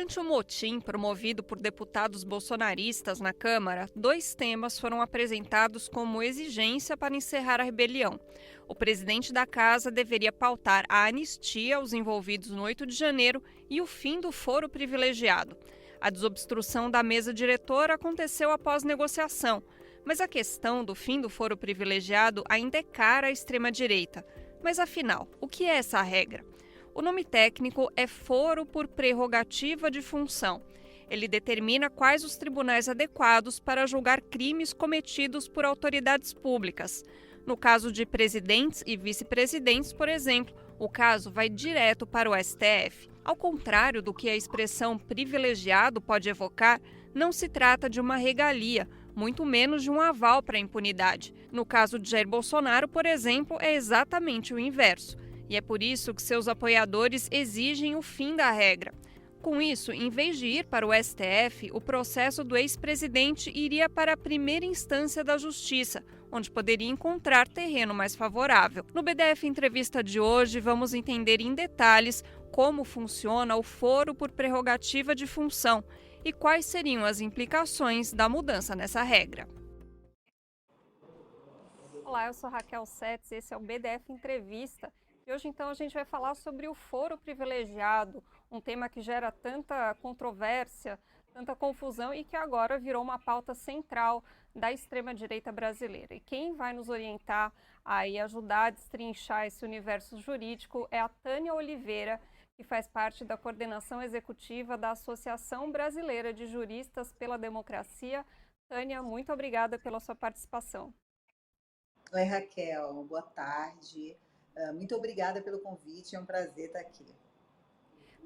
Durante o motim promovido por deputados bolsonaristas na Câmara, dois temas foram apresentados como exigência para encerrar a rebelião. O presidente da casa deveria pautar a anistia aos envolvidos no 8 de janeiro e o fim do foro privilegiado. A desobstrução da mesa diretora aconteceu após negociação, mas a questão do fim do foro privilegiado ainda é cara à extrema-direita. Mas afinal, o que é essa regra? O nome técnico é foro por prerrogativa de função. Ele determina quais os tribunais adequados para julgar crimes cometidos por autoridades públicas. No caso de presidentes e vice-presidentes, por exemplo, o caso vai direto para o STF. Ao contrário do que a expressão privilegiado pode evocar, não se trata de uma regalia, muito menos de um aval para a impunidade. No caso de Jair Bolsonaro, por exemplo, é exatamente o inverso. E é por isso que seus apoiadores exigem o fim da regra. Com isso, em vez de ir para o STF, o processo do ex-presidente iria para a primeira instância da Justiça, onde poderia encontrar terreno mais favorável. No BDF Entrevista de hoje, vamos entender em detalhes como funciona o foro por prerrogativa de função e quais seriam as implicações da mudança nessa regra. Olá, eu sou Raquel Setz, esse é o BDF Entrevista. E hoje, então, a gente vai falar sobre o foro privilegiado, um tema que gera tanta controvérsia, tanta confusão e que agora virou uma pauta central da extrema-direita brasileira. E quem vai nos orientar e ajudar a destrinchar esse universo jurídico é a Tânia Oliveira, que faz parte da coordenação executiva da Associação Brasileira de Juristas pela Democracia. Tânia, muito obrigada pela sua participação. Oi, Raquel, boa tarde. Muito obrigada pelo convite, é um prazer estar aqui.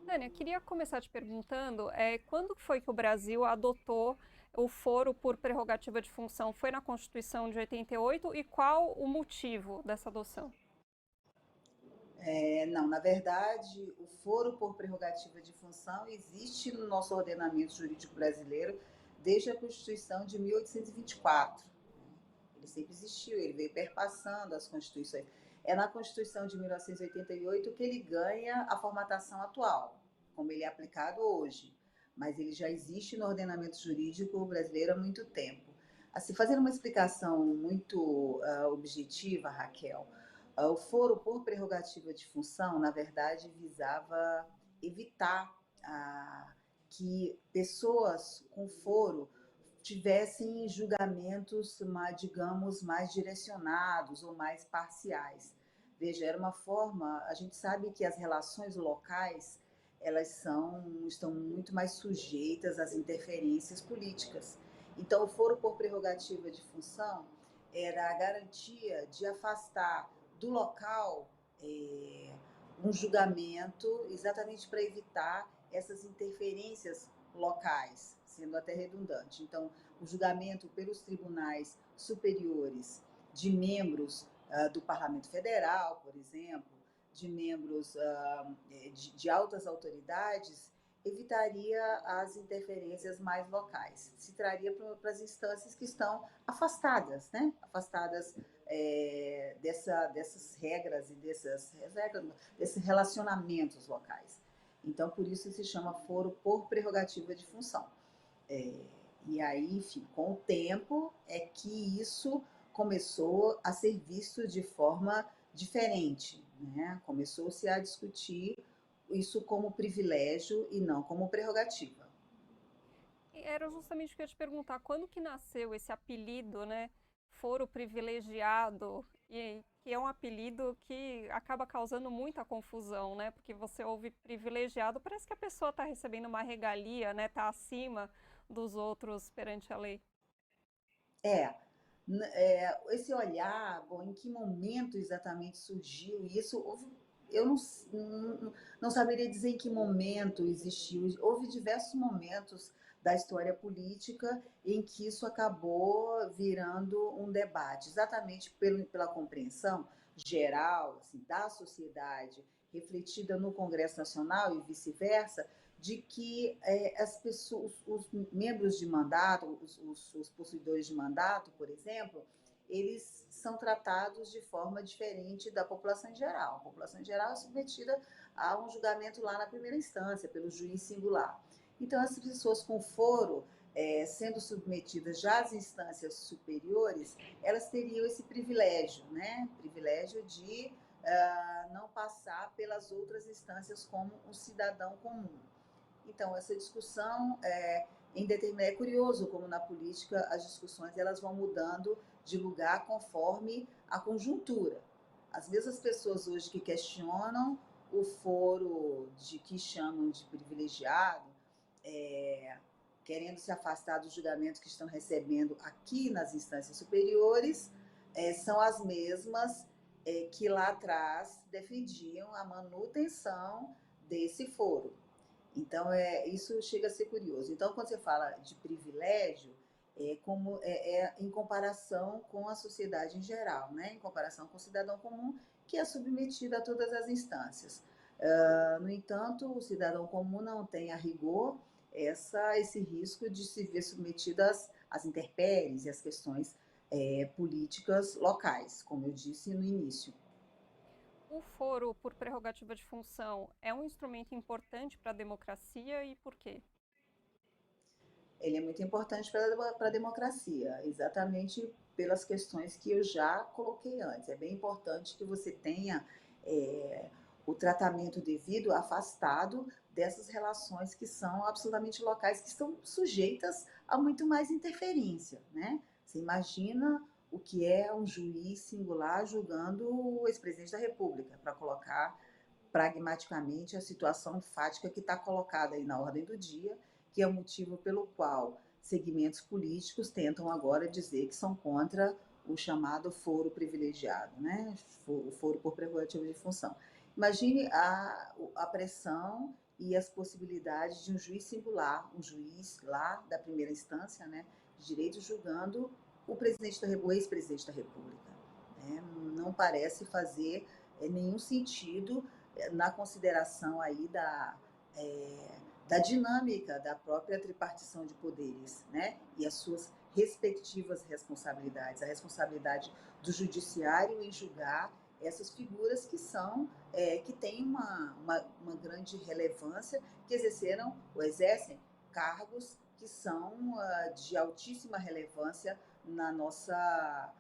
Tânia, queria começar te perguntando quando foi que o Brasil adotou o foro por prerrogativa de função? Foi na Constituição de 88 e qual o motivo dessa adoção? Não, na verdade, o foro por prerrogativa de função existe no nosso ordenamento jurídico brasileiro desde a Constituição de 1824. Ele sempre existiu, ele veio perpassando as constituições. É na Constituição de 1988 que ele ganha a formatação atual, como ele é aplicado hoje, mas ele já existe no ordenamento jurídico brasileiro há muito tempo. Assim, fazendo uma explicação muito objetiva, Raquel, o foro por prerrogativa de função, na verdade, visava evitar que pessoas com foro tivessem julgamentos, digamos, mais direcionados ou mais parciais. Veja, era uma forma, a gente sabe que as relações locais, elas estão muito mais sujeitas às interferências políticas. Então, o foro por prerrogativa de função era a garantia de afastar do local um julgamento exatamente para evitar essas interferências locais, sendo até redundante. Então, o julgamento pelos tribunais superiores de membros do Parlamento Federal, por exemplo, de membros de altas autoridades, evitaria as interferências mais locais. Se traria para as instâncias que estão afastadas, né? Afastadas dessas regras e desses relacionamentos locais. Então, por isso se chama foro por prerrogativa de função. E aí, enfim, com o tempo é que isso começou a ser visto de forma diferente, né? Começou-se a discutir isso como privilégio e não como prerrogativa. Era justamente o que eu ia te perguntar, quando que nasceu esse apelido, né? Foro privilegiado, e que é um apelido que acaba causando muita confusão, né? Porque você ouve privilegiado, parece que a pessoa está recebendo uma regalia, né? Está acima dos outros perante a lei. É, esse olhar, bom, em que momento exatamente surgiu isso? Eu não saberia dizer em que momento existiu. Houve diversos momentos da história política em que isso acabou virando um debate, exatamente pela compreensão geral assim, da sociedade, refletida no Congresso Nacional e vice-versa, de que as pessoas, os membros de mandato, os possuidores de mandato, por exemplo, eles são tratados de forma diferente da população em geral. A população em geral é submetida a um julgamento lá na primeira instância, pelo juiz singular. Então, as pessoas com foro, sendo submetidas já às instâncias superiores, elas teriam esse privilégio, né? Privilégio de não passar pelas outras instâncias como um cidadão comum. Então, essa discussão é curioso como na política as discussões elas vão mudando de lugar conforme a conjuntura. As mesmas pessoas hoje que questionam o foro de que chamam de privilegiado, querendo se afastar dos julgamentos que estão recebendo aqui nas instâncias superiores, são as mesmas que lá atrás defendiam a manutenção desse foro. Então, isso chega a ser curioso. Então, quando você fala de privilégio, em comparação com a sociedade em geral, né? Em comparação com o cidadão comum, que é submetido a todas as instâncias. No entanto, o cidadão comum não tem, a rigor, esse risco de se ver submetido às intempéries e às questões políticas locais, como eu disse no início. O foro por prerrogativa de função é um instrumento importante para a democracia e por quê? Ele é muito importante para a democracia, exatamente pelas questões que eu já coloquei antes. É bem importante que você tenha o tratamento devido afastado dessas relações que são absolutamente locais, que estão sujeitas a muito mais interferência, né? Você imagina o que é um juiz singular julgando o ex-presidente da República, para colocar pragmaticamente a situação fática que está colocada aí na ordem do dia, que é o motivo pelo qual segmentos políticos tentam agora dizer que são contra o chamado foro privilegiado, né? O foro por prerrogativa de função. Imagine a pressão e as possibilidades de um juiz singular, um juiz lá da primeira instância, né, de direito, julgando o ex-presidente da República. Né? Não parece fazer nenhum sentido na consideração aí da dinâmica da própria tripartição de poderes, né? E as suas respectivas responsabilidades, a responsabilidade do judiciário em julgar essas figuras que são que têm uma grande relevância, que exercem cargos que são de altíssima relevância na nossa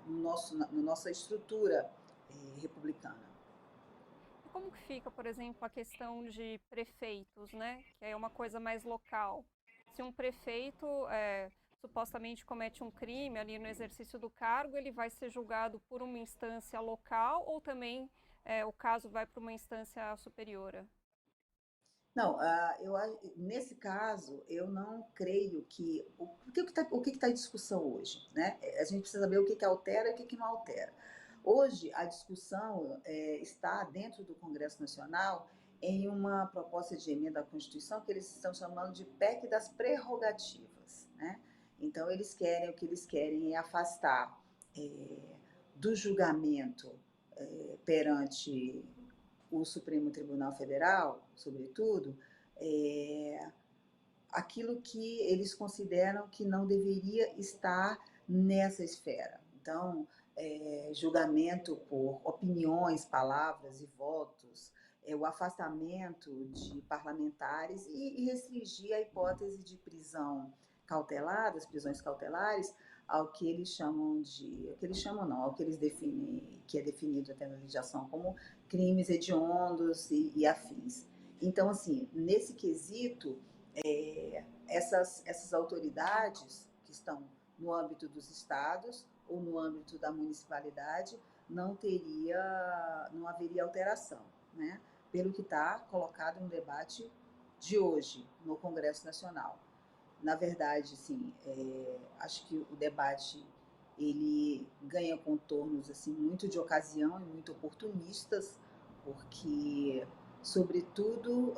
nossa estrutura republicana. E como que fica, por exemplo, a questão de prefeitos, né? Que é uma coisa mais local. Se um prefeito supostamente comete um crime ali no exercício do cargo, ele vai ser julgado por uma instância local ou também o caso vai para uma instância superior? Não, nesse caso, eu não creio que. O que está em discussão hoje? Né? A gente precisa saber o que altera e o que não altera. Hoje, a discussão está dentro do Congresso Nacional em uma proposta de emenda à Constituição que eles estão chamando de PEC das prerrogativas. Né? Então, o que eles querem é afastar do julgamento perante o Supremo Tribunal Federal, sobretudo, aquilo que eles consideram que não deveria estar nessa esfera. Então, julgamento por opiniões, palavras e votos, o afastamento de parlamentares e restringir a hipótese de prisão cautelar, das prisões cautelares, ao que eles chamam ao que eles definem, que é definido até na legislação como crimes hediondos e afins. Então, assim, nesse quesito, essas autoridades que estão no âmbito dos estados ou no âmbito da municipalidade, não haveria alteração, né? Pelo que está colocado no debate de hoje no Congresso Nacional. Na verdade, sim, acho que o debate ele ganha contornos assim muito de ocasião e muito oportunistas, porque, sobretudo,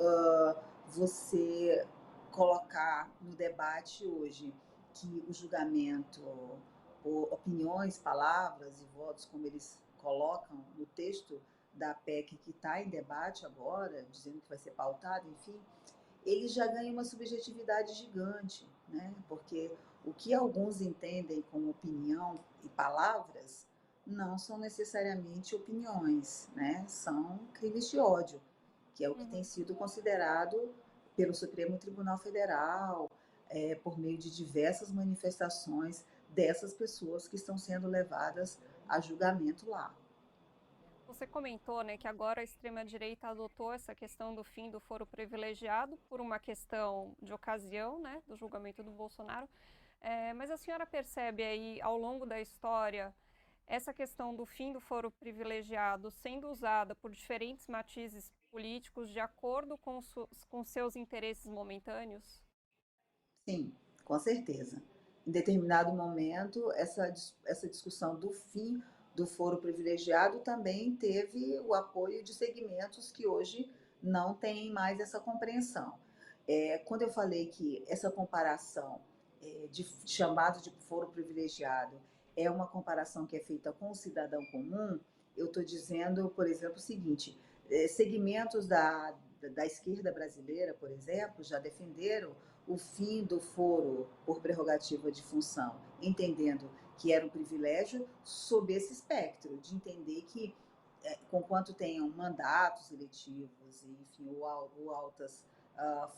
você colocar no debate hoje que o julgamento, por opiniões, palavras e votos, como eles colocam no texto da PEC que está em debate agora, dizendo que vai ser pautado, enfim, ele já ganha uma subjetividade gigante, né? Porque o que alguns entendem como opinião e palavras não são necessariamente opiniões, né? São crimes de ódio, que é o que tem sido considerado pelo Supremo Tribunal Federal, por meio de diversas manifestações dessas pessoas que estão sendo levadas a julgamento lá. Você comentou, né, que agora a extrema-direita adotou essa questão do fim do foro privilegiado por uma questão de ocasião, né, do julgamento do Bolsonaro. Mas a senhora percebe aí, ao longo da história, essa questão do fim do foro privilegiado sendo usada por diferentes matizes políticos de acordo com seus interesses momentâneos? Sim, com certeza. Em determinado momento, essa discussão do fim do foro privilegiado também teve o apoio de segmentos que hoje não têm mais essa compreensão. Quando eu falei que essa comparação de chamado de foro privilegiado é uma comparação que é feita com o cidadão comum, eu estou dizendo, por exemplo, o seguinte: segmentos da esquerda brasileira, por exemplo, já defenderam o fim do foro por prerrogativa de função, entendendo que era um privilégio sob esse espectro, de entender que, conquanto tenham mandatos eletivos, enfim, ou altas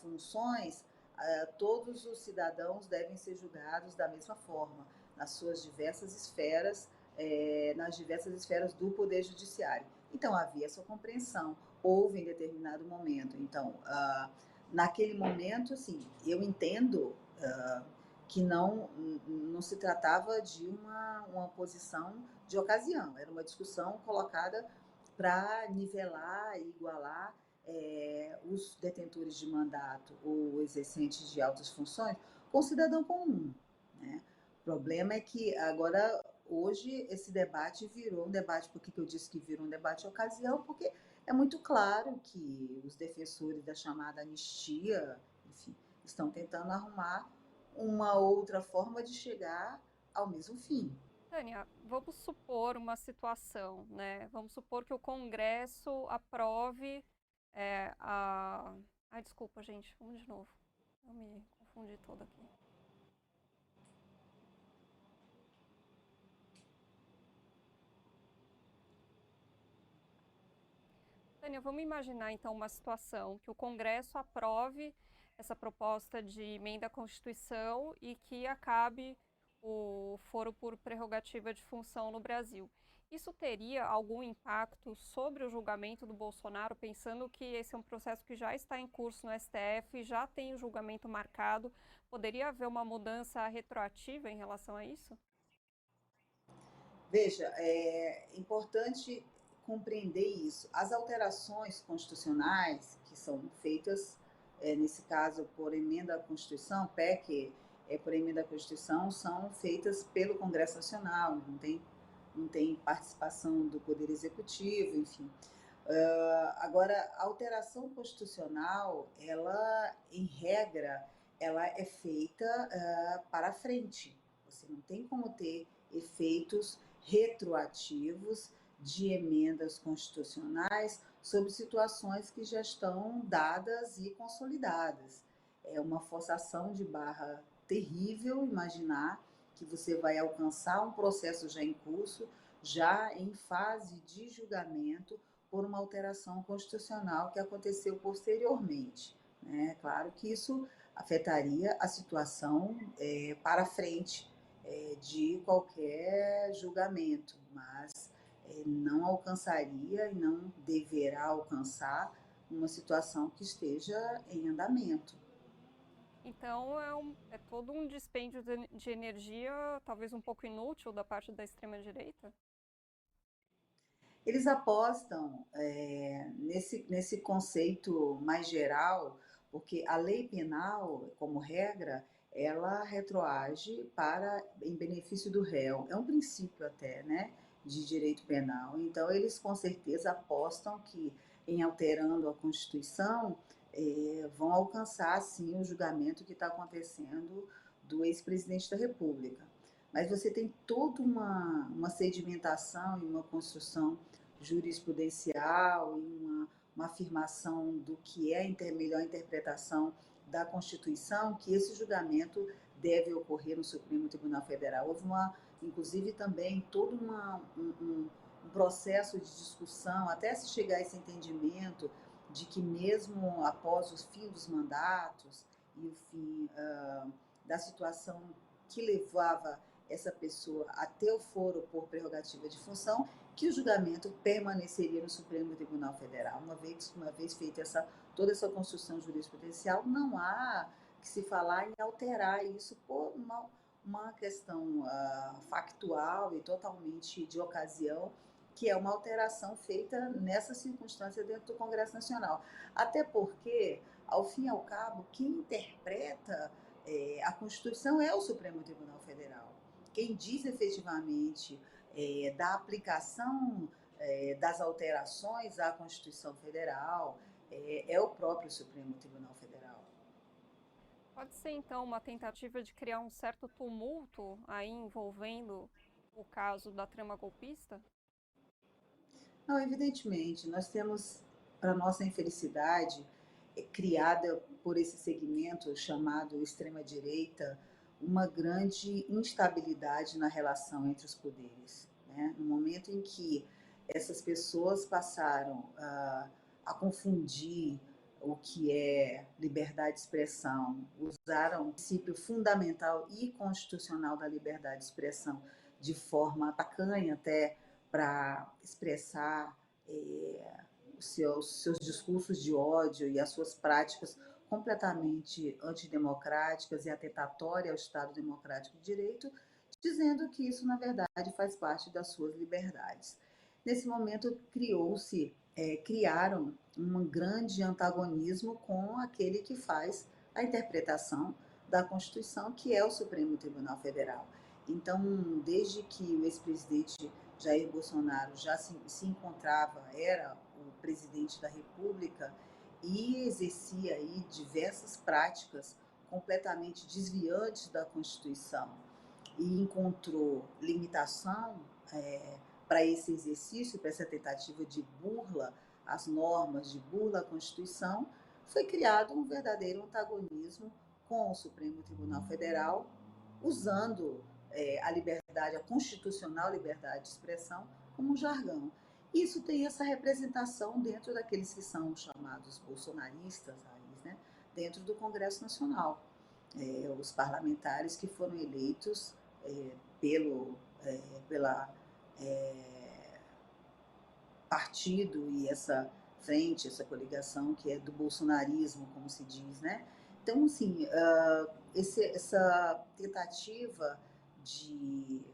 funções, todos os cidadãos devem ser julgados da mesma forma, nas suas diversas esferas, nas diversas esferas do Poder Judiciário. Então, havia essa compreensão, houve em determinado momento. Então, naquele momento, assim, eu entendo que não se tratava de uma posição de ocasião, era uma discussão colocada para nivelar e igualar os detentores de mandato ou exercentes de altas funções com o cidadão comum, né? O problema é que agora, hoje, esse debate virou um debate. Por que eu disse que virou um debate de ocasião? Porque é muito claro que os defensores da chamada anistia, enfim, estão tentando arrumar uma outra forma de chegar ao mesmo fim. Tânia, vamos supor uma situação, né? Vamos supor que o Congresso aprove a. Ai, desculpa, gente, vamos de novo. Eu me confundi toda aqui. Tânia, vamos imaginar então uma situação que o Congresso aprove essa proposta de emenda à Constituição e que acabe o foro por prerrogativa de função no Brasil. Isso teria algum impacto sobre o julgamento do Bolsonaro, pensando que esse é um processo que já está em curso no STF, já tem o julgamento marcado? Poderia haver uma mudança retroativa em relação a isso? Veja, é importante compreender isso. As alterações constitucionais que são feitas, nesse caso, por emenda à Constituição, PEC, por emenda à Constituição, são feitas pelo Congresso Nacional, não tem participação do Poder Executivo, enfim. Agora, a alteração constitucional, ela, em regra, ela é feita para frente. Você não tem como ter efeitos retroativos de emendas constitucionais sobre situações que já estão dadas e consolidadas. É uma forçação de barra terrível imaginar que você vai alcançar um processo já em curso, já em fase de julgamento, por uma alteração constitucional que aconteceu posteriormente, né? Claro que isso afetaria a situação para frente de qualquer julgamento, mas não alcançaria e não deverá alcançar uma situação que esteja em andamento. Então é todo um dispêndio de energia, talvez um pouco inútil da parte da extrema-direita? Eles apostam nesse conceito mais geral, porque a lei penal, como regra, ela retroage em benefício do réu. É um princípio até, né, de direito penal. Então, eles com certeza apostam que, em alterando a Constituição, vão alcançar, sim, o julgamento que está acontecendo do ex-presidente da República. Mas você tem toda uma sedimentação e uma construção jurisprudencial e uma afirmação do que é a melhor interpretação da Constituição, que esse julgamento deve ocorrer no Supremo Tribunal Federal. Houve inclusive também todo um processo de discussão, até se chegar a esse entendimento de que mesmo após o fim dos mandatos e o fim da situação que levava essa pessoa a ter o foro por prerrogativa de função, que o julgamento permaneceria no Supremo Tribunal Federal. Uma vez feita toda essa construção jurisprudencial, não há que se falar em alterar isso por uma questão factual e totalmente de ocasião, que é uma alteração feita nessa circunstância dentro do Congresso Nacional. Até porque, ao fim e ao cabo, quem interpreta a Constituição é o Supremo Tribunal Federal. Quem diz efetivamente da aplicação das alterações à Constituição Federal é o próprio Supremo Tribunal Federal. Pode ser, então, uma tentativa de criar um certo tumulto aí envolvendo o caso da trama golpista? Não, evidentemente, nós temos, para nossa infelicidade, criada por esse segmento chamado extrema-direita, uma grande instabilidade na relação entre os poderes, né? No momento em que essas pessoas passaram a confundir o que é liberdade de expressão, usaram o princípio fundamental e constitucional da liberdade de expressão de forma tacanha até para expressar os seus discursos de ódio e as suas práticas completamente antidemocráticas e atentatórias ao Estado Democrático de Direito, dizendo que isso, na verdade, faz parte das suas liberdades. Nesse momento, criaram um grande antagonismo com aquele que faz a interpretação da Constituição, que é o Supremo Tribunal Federal. Então, desde que o ex-presidente Jair Bolsonaro já se encontrava, era o presidente da República e exercia aí diversas práticas completamente desviantes da Constituição e encontrou limitação para esse exercício, para essa tentativa de burla às normas, de burla à Constituição, foi criado um verdadeiro antagonismo com o Supremo Tribunal Federal, usando a liberdade, a constitucional liberdade de expressão, como um jargão. Isso tem essa representação dentro daqueles que são chamados bolsonaristas, né, dentro do Congresso Nacional. Os parlamentares que foram eleitos pela partido e essa frente, essa coligação que é do bolsonarismo, como se diz, né? Então, assim, essa tentativa de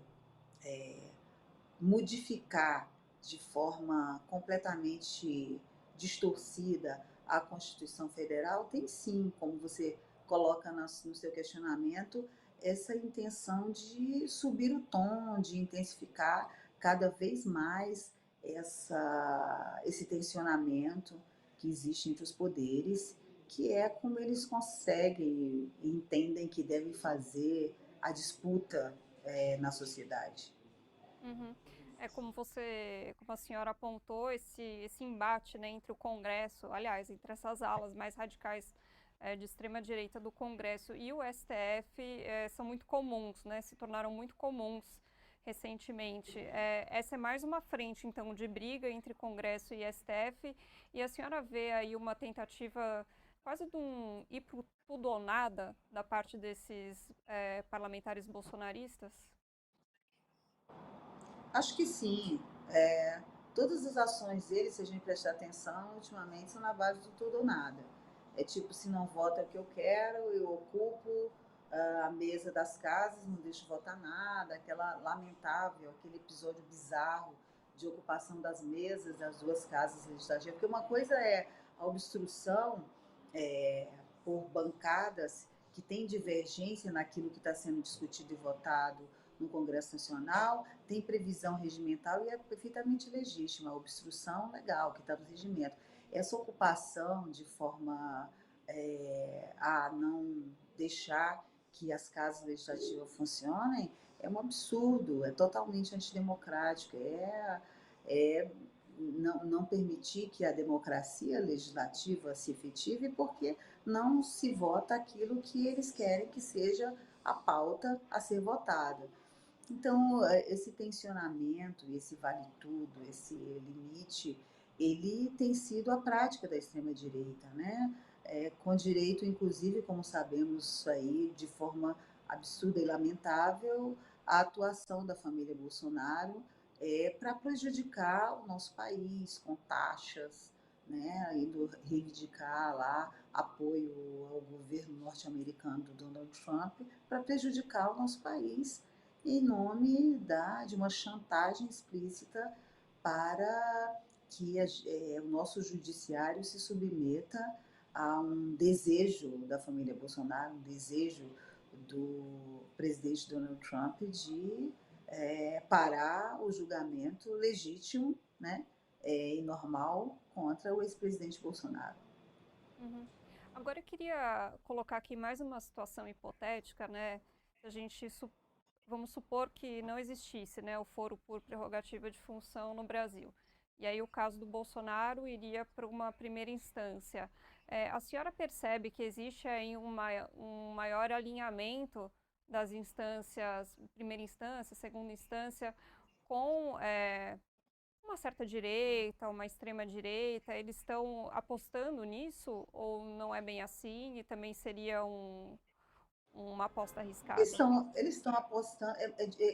modificar de forma completamente distorcida a Constituição Federal tem sim, como você coloca no seu questionamento, essa intenção de subir o tom, de intensificar cada vez mais esse tensionamento que existe entre os poderes, que é como eles conseguem e entendem que devem fazer a disputa na sociedade. Uhum. É como a senhora apontou, esse embate, né, entre o Congresso, aliás, entre essas alas mais radicais de extrema direita do Congresso e o STF são muito comuns, né, se tornaram muito comuns recentemente. Essa é mais uma frente, então, de briga entre Congresso e STF, e a senhora vê aí uma tentativa quase de um ir pro tudo ou nada da parte desses parlamentares bolsonaristas? Acho que sim. Todas as ações dele, se a gente prestar atenção, ultimamente são na base do tudo ou nada. É tipo, se não vota o que eu quero, eu ocupo a mesa das casas, não deixo votar nada, aquele episódio bizarro de ocupação das mesas das duas casas legislativas. Porque uma coisa é a obstrução por bancadas que tem divergência naquilo que está sendo discutido e votado no Congresso Nacional, tem previsão regimental e é perfeitamente legítima, a obstrução legal que está no regimento. Essa ocupação de forma a não deixar que as casas legislativas funcionem é um absurdo, é totalmente antidemocrático, não permitir que a democracia legislativa se efetive porque não se vota aquilo que eles querem que seja a pauta a ser votada. Então, esse tensionamento, esse vale tudo, esse limite ele tem sido a prática da extrema-direita, né? Com direito, inclusive, como sabemos aí, de forma absurda e lamentável, a atuação da família Bolsonaro para prejudicar o nosso país com taxas, né? Indo reivindicar lá apoio ao governo norte-americano do Donald Trump para prejudicar o nosso país em nome de uma chantagem explícita para que o nosso judiciário se submeta a um desejo da família Bolsonaro, um desejo do presidente Donald Trump de parar o julgamento legítimo, né, e normal contra o ex-presidente Bolsonaro. Uhum. Agora eu queria colocar aqui mais uma situação hipotética, né? Se a gente vamos supor que não existisse, né, o foro por prerrogativa de função no Brasil. E aí o caso do Bolsonaro iria para uma primeira instância. A senhora percebe que existe aí um maior alinhamento das instâncias, primeira instância, segunda instância, com uma certa direita, uma extrema direita? Eles estão apostando nisso ou não é bem assim e também seria uma aposta arriscada? Eles estão apostando.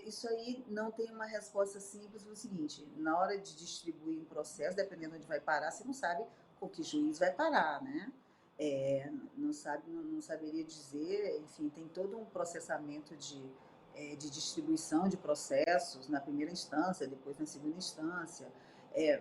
Isso aí não tem uma resposta simples no seguinte: na hora de distribuir um processo, dependendo onde vai parar, você não sabe com que juiz vai parar, né? Não sabe, não saberia dizer. Enfim, tem todo um processamento de distribuição de processos na primeira instância, depois na segunda instância.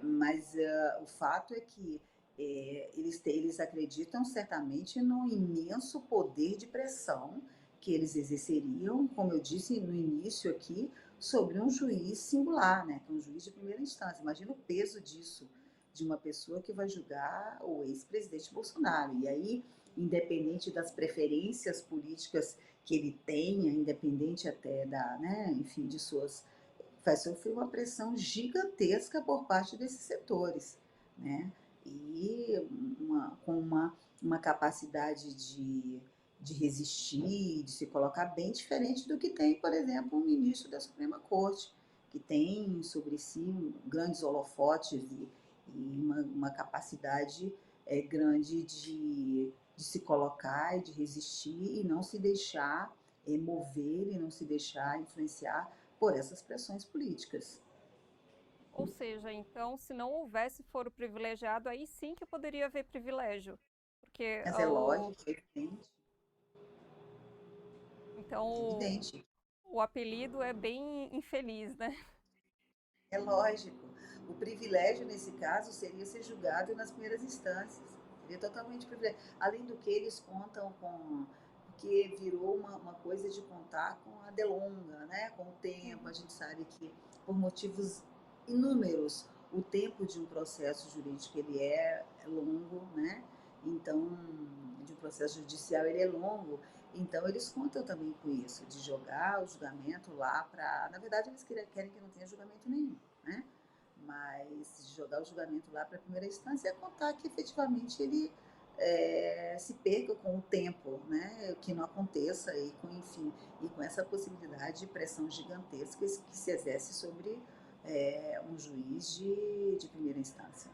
Mas o fato é que eles acreditam certamente no imenso poder de pressão que eles exerceriam, como eu disse no início aqui, sobre um juiz singular, né, que é um juiz de primeira instância. Imagina o peso disso, de uma pessoa que vai julgar o ex-presidente Bolsonaro. E aí, independente das preferências políticas que ele tenha, independente até né, enfim, de suas, vai sofrer uma pressão gigantesca por parte desses setores, né? E com uma capacidade de resistir, de se colocar bem diferente do que tem, por exemplo, um ministro da Suprema Corte, que tem sobre si grandes holofotes e uma capacidade grande de se colocar e de resistir e não se deixar mover e não se deixar influenciar por essas pressões políticas. Ou seja, então, se não houvesse foro privilegiado, aí sim que poderia haver privilégio. Porque Mas é lógico, é evidente, então é evidente. o apelido é bem infeliz, né? É lógico. O privilégio, nesse caso, seria ser julgado nas primeiras instâncias. Seria totalmente privilégio. Além do que, eles contam com. Porque virou uma coisa de contar com a delonga, né? Com o tempo. A Uhum. gente sabe que, por motivos inúmeros, o tempo de um processo jurídico ele é longo, né? Então, de um processo judicial ele é longo. Então, eles contam também com isso, de jogar o julgamento lá para. Na verdade, eles querem que não tenha julgamento nenhum, né? Mas jogar o julgamento lá para a primeira instância é contar que efetivamente ele se perca com o tempo, né? Que não aconteça e com, enfim, e com essa possibilidade de pressão gigantesca que se exerce sobre um juiz de primeira instância.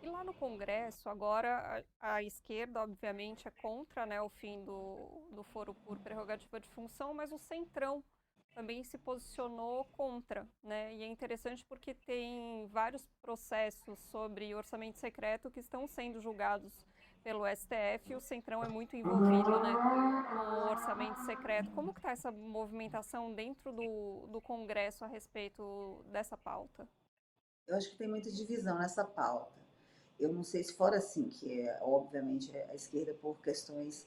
E lá no Congresso, agora a esquerda, obviamente, é contra, né, o fim do foro por prerrogativa de função, mas o Centrão também se posicionou contra, né? E é interessante porque tem vários processos sobre orçamento secreto que estão sendo julgados pelo STF e o Centrão é muito envolvido, né, com o orçamento secreto. Como que está essa movimentação dentro do Congresso a respeito dessa pauta? Eu acho que tem muita divisão nessa pauta. Eu não sei se fora assim, que obviamente a esquerda por questões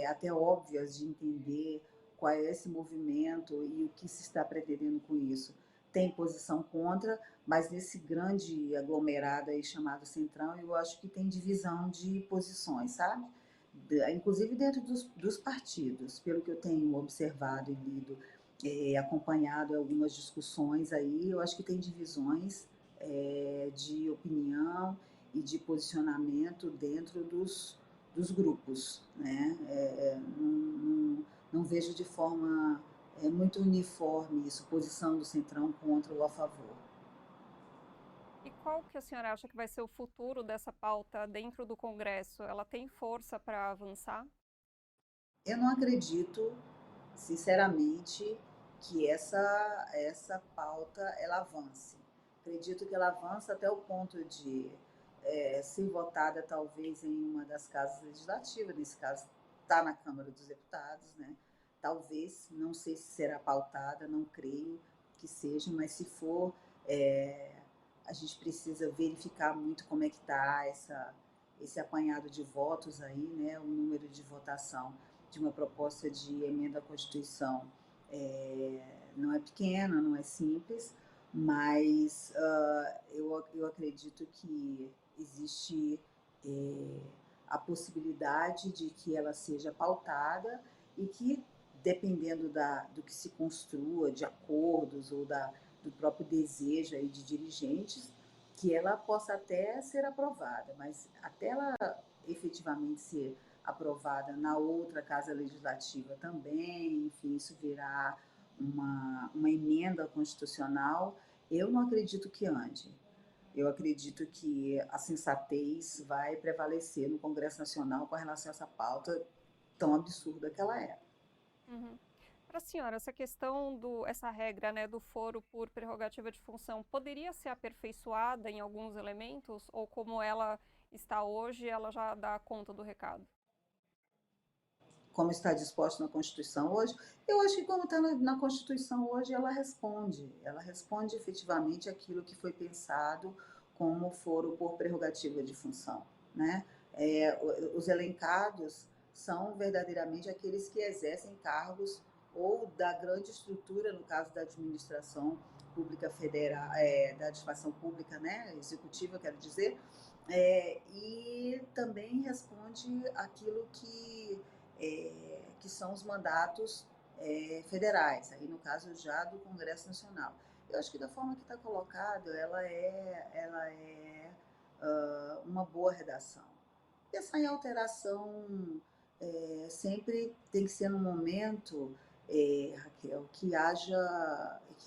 até óbvias de entender qual é esse movimento e o que se está pretendendo com isso. Tem posição contra, mas nesse grande aglomerado aí chamado Centrão, eu acho que tem divisão de posições, sabe? Inclusive dentro dos partidos, pelo que eu tenho observado e lido, acompanhado algumas discussões aí, eu acho que tem divisões de opinião e de posicionamento dentro dos grupos, né? Não vejo de forma muito uniforme isso, posição do Centrão contra ou a favor. qual que a senhora acha que vai ser o futuro dessa pauta dentro do Congresso? Ela tem força para avançar? Eu não acredito, sinceramente, que essa pauta ela avance. Acredito que ela avança até o ponto de ser votada talvez em uma das casas legislativas, nesse caso está na Câmara dos Deputados, né? Talvez, não sei se será pautada, não creio que seja, mas se for, é, a gente precisa verificar muito como é que está esse apanhado de votos aí, né? O número de votação de uma proposta de emenda à Constituição não é pequena, não é simples, mas eu acredito que existe a possibilidade de que ela seja pautada e que, dependendo do que se construa, de acordos ou do próprio desejo aí de dirigentes, que ela possa até ser aprovada, mas até ela efetivamente ser aprovada na outra casa legislativa também, enfim, isso virá uma emenda constitucional, eu não acredito que ande. Eu acredito que a sensatez vai prevalecer no Congresso Nacional com relação a essa pauta tão absurda que ela é. Uhum. Para a senhora, essa regra, né, do foro por prerrogativa de função, poderia ser aperfeiçoada em alguns elementos? Ou como ela está hoje, ela já dá conta do recado? Como está disposto na Constituição hoje, eu acho que como está na Constituição hoje, ela responde efetivamente aquilo que foi pensado como foro por prerrogativa de função, né? Os elencados são verdadeiramente aqueles que exercem cargos ou da grande estrutura, no caso da administração pública federal, da administração pública, né, executiva, quero dizer, e também responde aquilo que são os mandatos federais, aí no caso já do Congresso Nacional. Eu acho que da forma que está colocado, ela é uma boa redação. Pensar em alteração sempre tem que ser no momento, Raquel, que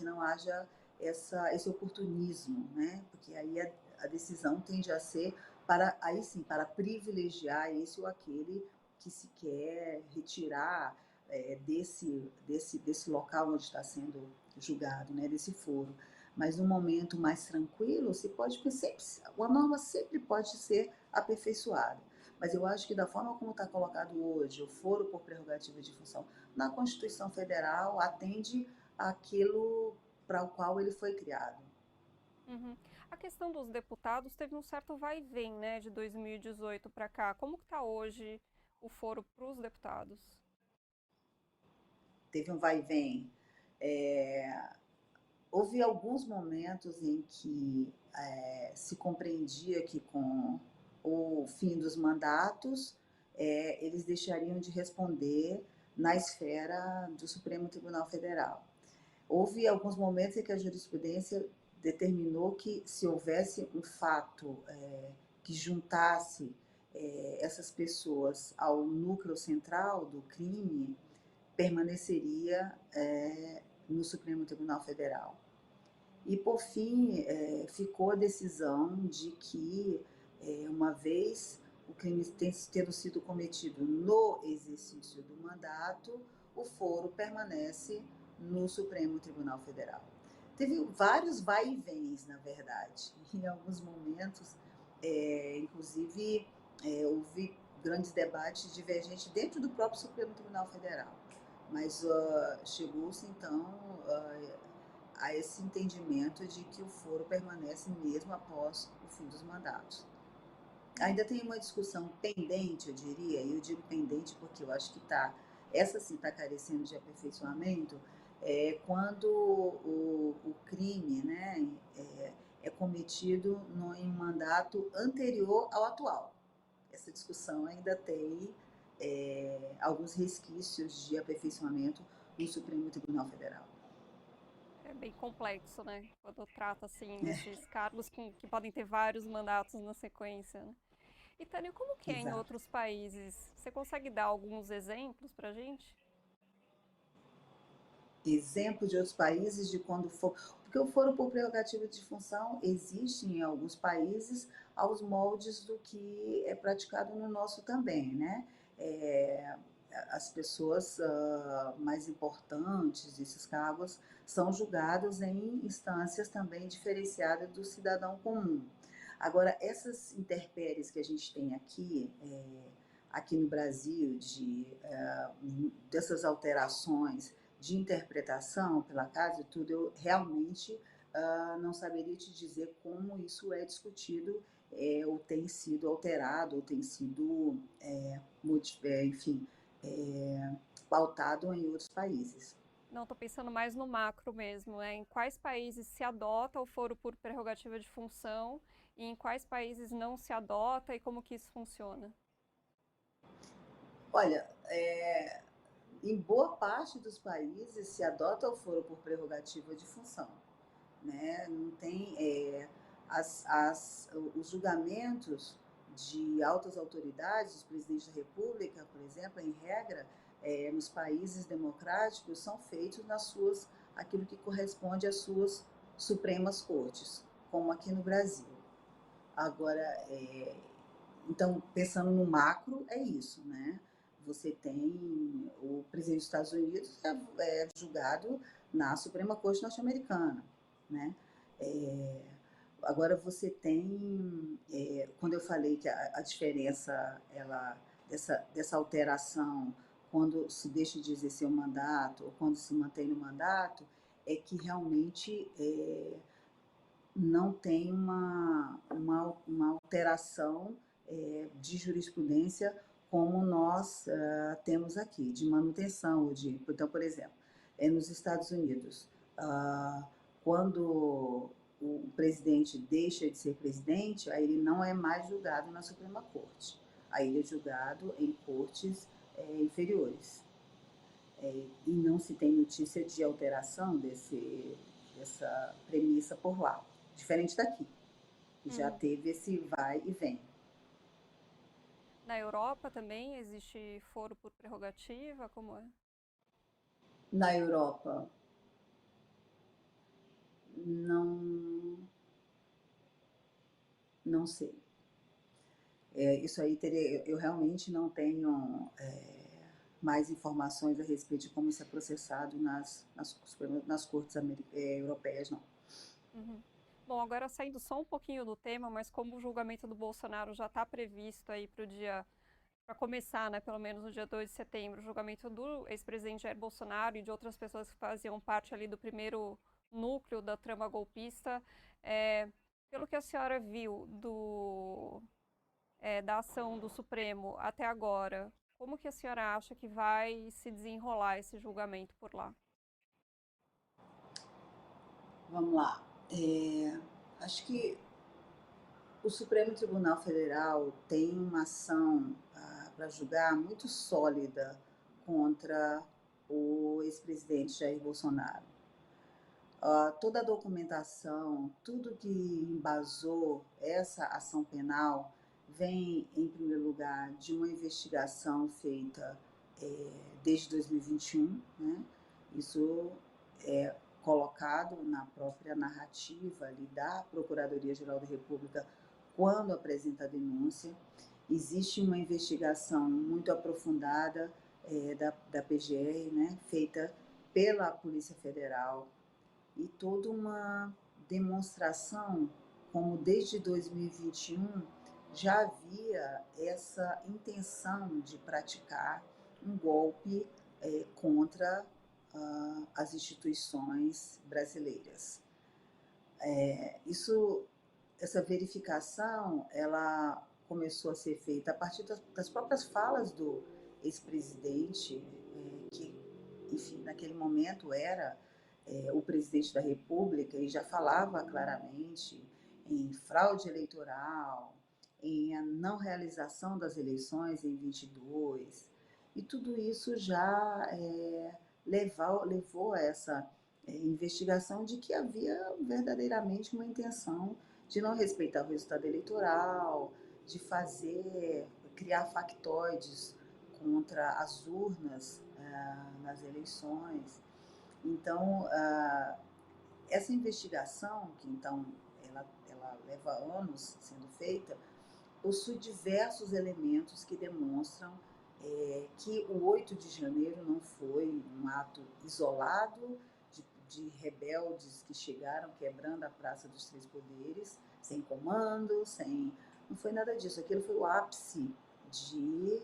não haja esse oportunismo, né? Porque aí a decisão tende a ser aí sim, para privilegiar esse ou aquele que se quer retirar desse local onde está sendo julgado, né, desse foro. Mas num momento mais tranquilo, a norma sempre pode ser aperfeiçoada. Mas eu acho que da forma como está colocado hoje, o foro por prerrogativa de função na Constituição Federal atende àquilo para o qual ele foi criado. Uhum. A questão dos deputados teve um certo vai e vem, né, de 2018 para cá. Como que está hoje o foro para os deputados? Teve um vai e vem. Houve alguns momentos em que se compreendia que com o fim dos mandatos, eles deixariam de responder na esfera do Supremo Tribunal Federal. Houve alguns momentos em que a jurisprudência determinou que, se houvesse um fato que juntasse essas pessoas ao núcleo central do crime, permaneceria no Supremo Tribunal Federal. E, por fim, ficou a decisão de que, uma vez o crime tendo sido cometido no exercício do mandato, o foro permanece no Supremo Tribunal Federal. Teve vários vai e vens, na verdade. Em alguns momentos, inclusive, houve grandes debates divergentes dentro do próprio Supremo Tribunal Federal. Mas chegou-se, então, a esse entendimento de que o foro permanece mesmo após o fim dos mandatos. Ainda tem uma discussão pendente, eu diria, e eu digo pendente porque eu acho que essa sim está carecendo de aperfeiçoamento, quando o crime, né, é cometido em um mandato anterior ao atual. Essa discussão ainda tem alguns resquícios de aperfeiçoamento no Supremo Tribunal Federal. É bem complexo, né? Quando trata assim desses cargos que podem ter vários mandatos na sequência, né? E Tânia, como que é em Exato. outros países? Você consegue dar alguns exemplos para a gente? Exemplo de outros países de quando for. Porque o foro por prerrogativa de função existe em alguns países aos moldes do que é praticado no nosso também, né? É, as pessoas mais importantes, esses cargos, são julgados em instâncias também diferenciadas do cidadão comum. Agora, essas intempéries que a gente tem aqui, aqui no Brasil, dessas alterações de interpretação pela casa e tudo, eu realmente não saberia te dizer como isso é discutido, ou tem sido alterado, ou tem sido, enfim, pautado em outros países. Não, estou pensando mais no macro mesmo, em quais países se adota o foro por prerrogativa de função e em quais países não se adota e como que isso funciona? Olha, em boa parte dos países se adota o foro por prerrogativa de função, né? Não tem os julgamentos de altas autoridades, os presidentes da República, por exemplo, em regra, nos países democráticos são feitos aquilo que corresponde às suas Supremas Cortes, como aqui no Brasil. Agora, então, pensando no macro, é isso, né? Você tem o presidente dos Estados Unidos julgado na Suprema Corte norte-americana, né? Agora você tem, quando eu falei que a diferença dessa alteração, quando se deixa de exercer o mandato ou quando se mantém no mandato, é que realmente não tem uma alteração de jurisprudência como nós temos aqui, de manutenção. Então, por exemplo, nos Estados Unidos, quando o presidente deixa de ser presidente, aí ele não é mais julgado na Suprema Corte. Aí ele é julgado em cortes inferiores. E não se tem notícia de alteração dessa premissa por lá. Diferente daqui, que já teve esse vai e vem. Na Europa também existe foro por prerrogativa, como é? Na Europa, não, não sei. Isso aí eu realmente não tenho mais informações a respeito de como isso é processado nas cortes europeias, não. Uhum. Bom, agora saindo só um pouquinho do tema, mas como o julgamento do Bolsonaro já está previsto aí para começar, né, pelo menos no dia 2 de setembro, o julgamento do ex-presidente Jair Bolsonaro e de outras pessoas que faziam parte ali do primeiro núcleo da trama golpista, pelo que a senhora viu da ação do Supremo até agora, como que a senhora acha que vai se desenrolar esse julgamento por lá? Vamos lá. Acho que o Supremo Tribunal Federal tem uma ação para julgar muito sólida contra o ex-presidente Jair Bolsonaro. Toda a documentação, tudo que embasou essa ação penal vem, em primeiro lugar, de uma investigação feita desde 2021, né? Isso é colocado na própria narrativa ali da Procuradoria-Geral da República quando apresenta a denúncia. Existe uma investigação muito aprofundada da PGR, né, feita pela Polícia Federal, e toda uma demonstração como desde 2021 já havia essa intenção de praticar um golpe contra as instituições brasileiras. Essa verificação, ela começou a ser feita a partir das próprias falas do ex-presidente, que, enfim, naquele momento era o presidente da República e já falava claramente em fraude eleitoral, em a não realização das eleições em 22, e tudo isso já levou a essa investigação de que havia verdadeiramente uma intenção de não respeitar o resultado eleitoral, de criar factoides contra as urnas nas eleições. Então, essa investigação, que então ela leva anos sendo feita, possui diversos elementos que demonstram que o 8 de janeiro não foi um ato isolado de rebeldes que chegaram quebrando a Praça dos Três Poderes, sem comando, não foi nada disso. Aquilo foi o ápice de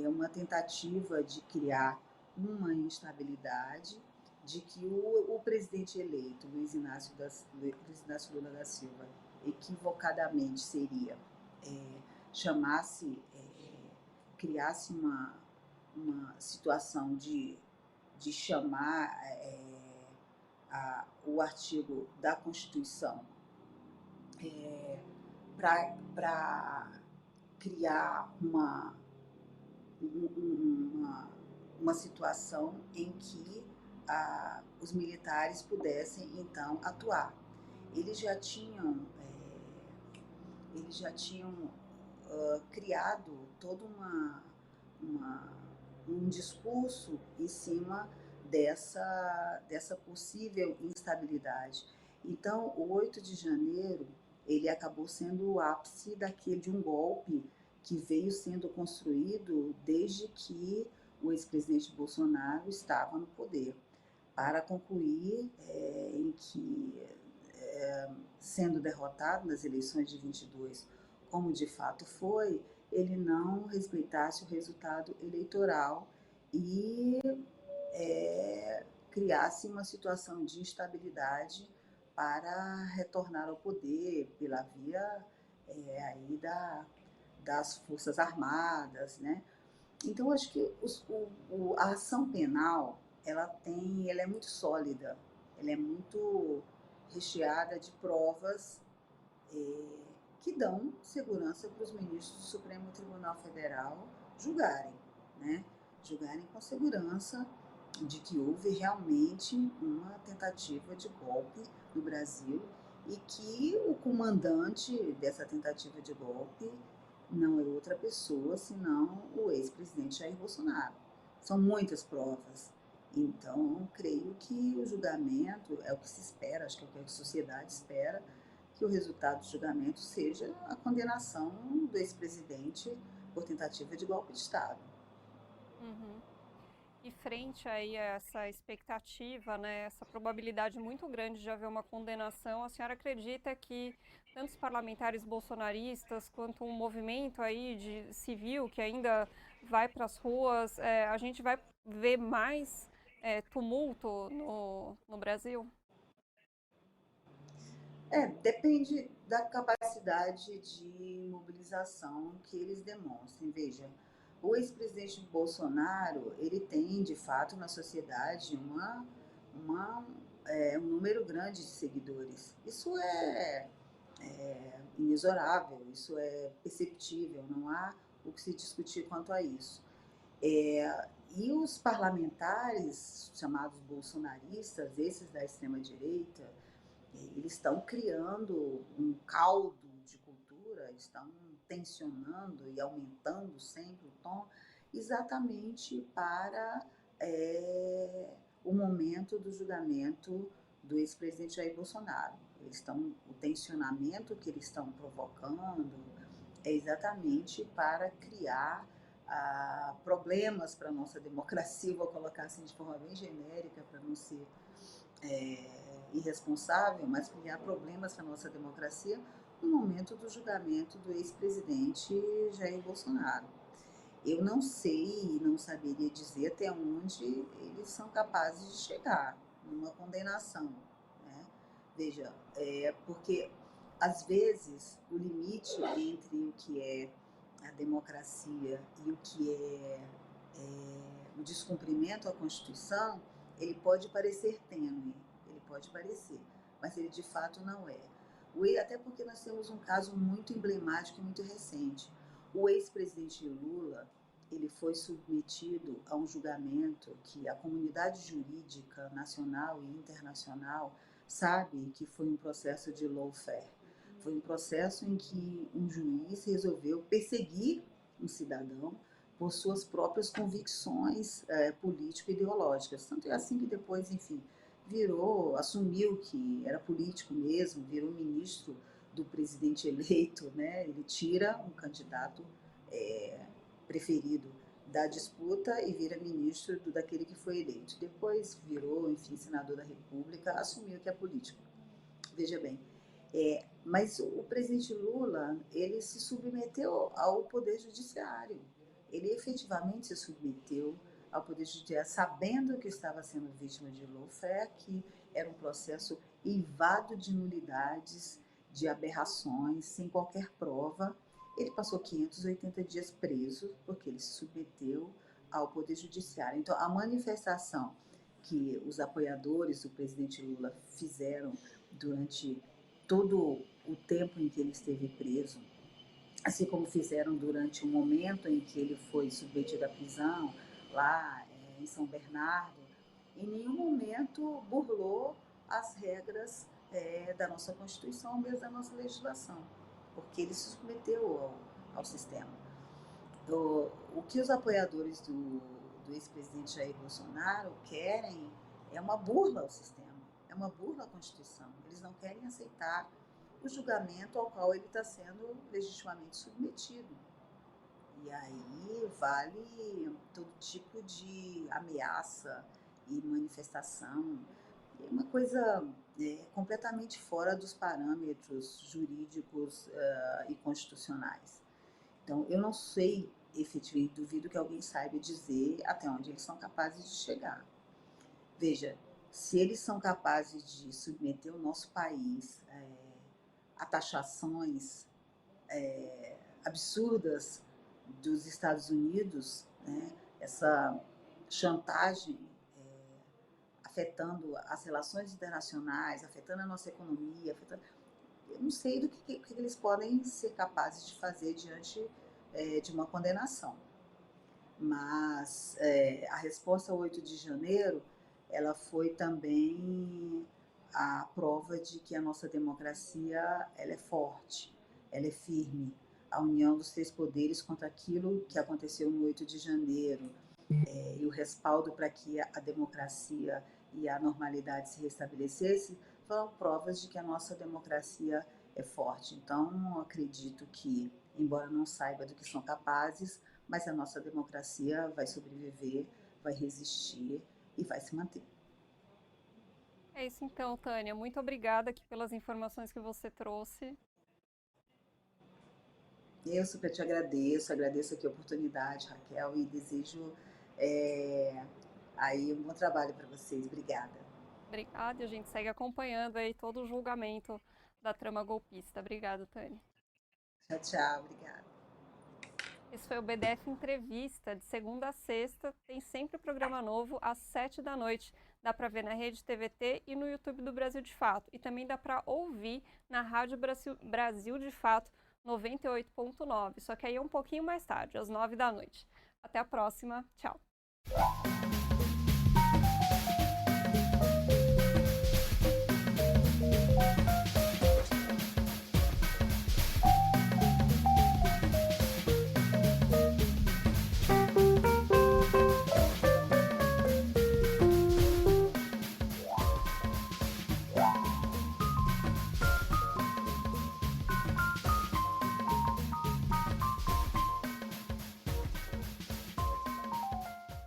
uma tentativa de criar uma instabilidade, de que o presidente eleito, Luiz Inácio Lula da Silva, equivocadamente seria criasse uma situação de chamar o artigo da Constituição para criar uma situação em que os militares pudessem, então, atuar. Eles já tinham criado todo um discurso em cima dessa possível instabilidade. Então, o 8 de janeiro, ele acabou sendo o ápice de um golpe que veio sendo construído desde que o ex-presidente Bolsonaro estava no poder, para concluir em que, sendo derrotado nas eleições de 22, como de fato foi, ele não respeitasse o resultado eleitoral e criasse uma situação de instabilidade para retornar ao poder pela via aí das Forças Armadas, né? Então, acho que a ação penal, ela é muito sólida, ela é muito recheada de provas que dão segurança para os ministros do Supremo Tribunal Federal julgarem, né? Julgarem com segurança de que houve realmente uma tentativa de golpe no Brasil e que o comandante dessa tentativa de golpe não é outra pessoa senão o ex-presidente Jair Bolsonaro. São muitas provas. Então, creio que o julgamento é o que se espera, acho que é o que a sociedade espera, que o resultado do julgamento seja a condenação do ex-presidente por tentativa de golpe de Estado. Uhum. E frente aí a essa expectativa, né, essa probabilidade muito grande de haver uma condenação, a senhora acredita que tanto os parlamentares bolsonaristas quanto um movimento aí de civil que ainda vai para as ruas, a gente vai ver mais tumulto no Brasil? Depende da capacidade de mobilização que eles demonstrem. Veja, o ex-presidente Bolsonaro, ele tem, de fato, na sociedade um número grande de seguidores. Isso é inexorável, isso é perceptível, não há o que se discutir quanto a isso. E os parlamentares chamados bolsonaristas, esses da extrema-direita, eles estão criando um caldo de cultura, estão tensionando e aumentando sempre o tom, exatamente para o momento do julgamento do ex-presidente Jair Bolsonaro. O tensionamento que eles estão provocando é exatamente para criar problemas para a nossa democracia, vou colocar assim de forma bem genérica, para não ser irresponsável, mas criar problemas para a nossa democracia no momento do julgamento do ex-presidente Jair Bolsonaro. Eu não sei, não saberia dizer até onde eles são capazes de chegar numa condenação, né? Veja, porque às vezes o limite entre o que é a democracia e o que é o descumprimento à Constituição, ele pode parecer tênue, ele pode parecer, mas ele de fato não é. Até porque nós temos um caso muito emblemático e muito recente. O ex-presidente Lula, ele foi submetido a um julgamento que a comunidade jurídica nacional e internacional sabe que foi um processo de lawfare. Foi um processo em que um juiz resolveu perseguir um cidadão por suas próprias convicções político-ideológicas. Tanto é assim que depois, enfim, assumiu que era político mesmo, virou ministro do presidente eleito, né? Ele tira um candidato preferido da disputa e vira ministro daquele que foi eleito. Depois virou, enfim, senador da República, assumiu que é político. Veja bem, mas o presidente Lula, ele se submeteu ao Poder Judiciário. Ele efetivamente se submeteu ao Poder Judiciário, sabendo que estava sendo vítima de lawfare, que era um processo ivado de nulidades, de aberrações, sem qualquer prova. Ele passou 580 dias preso, porque ele se submeteu ao Poder Judiciário. Então, a manifestação que os apoiadores do presidente Lula fizeram durante todo o tempo em que ele esteve preso, assim como fizeram durante o momento em que ele foi submetido à prisão, lá em São Bernardo, em nenhum momento burlou as regras da nossa Constituição, mesmo da nossa legislação, porque ele se submeteu ao sistema. O que os apoiadores do ex-presidente Jair Bolsonaro querem é uma burla ao sistema, é uma burla à Constituição. Eles não querem aceitar o julgamento ao qual ele está sendo legitimamente submetido. E aí vale todo tipo de ameaça e manifestação. É uma coisa completamente fora dos parâmetros jurídicos e constitucionais. Então, eu não sei, efetivamente, duvido que alguém saiba dizer até onde eles são capazes de chegar. Veja, se eles são capazes de submeter o nosso país a taxações absurdas dos Estados Unidos, né, essa chantagem afetando as relações internacionais, afetando a nossa economia, eu não sei do que eles podem ser capazes de fazer diante de uma condenação. Mas a resposta ao 8 de janeiro, ela foi também a prova de que a nossa democracia ela é forte, ela é firme. A união dos três poderes contra aquilo que aconteceu no 8 de janeiro e o respaldo para que a democracia e a normalidade se restabelecesse foram provas de que a nossa democracia é forte. Então, acredito que, embora não saiba do que são capazes, mas a nossa democracia vai sobreviver, vai resistir e vai se manter. É isso então, Tânia. Muito obrigada aqui pelas informações que você trouxe. Eu super te agradeço aqui a oportunidade, Raquel, e desejo aí um bom trabalho para vocês. Obrigada. Obrigada, e a gente segue acompanhando aí todo o julgamento da trama golpista. Obrigada, Tânia. Tchau, tchau. Obrigada. Esse foi o BDF Entrevista, de segunda a sexta, tem sempre programa novo às 7 da noite. Dá para ver na Rede TVT e no YouTube do Brasil de Fato. E também dá para ouvir na Rádio Brasil de Fato 98.9, só que aí é um pouquinho mais tarde, às 9 da noite. Até a próxima, tchau!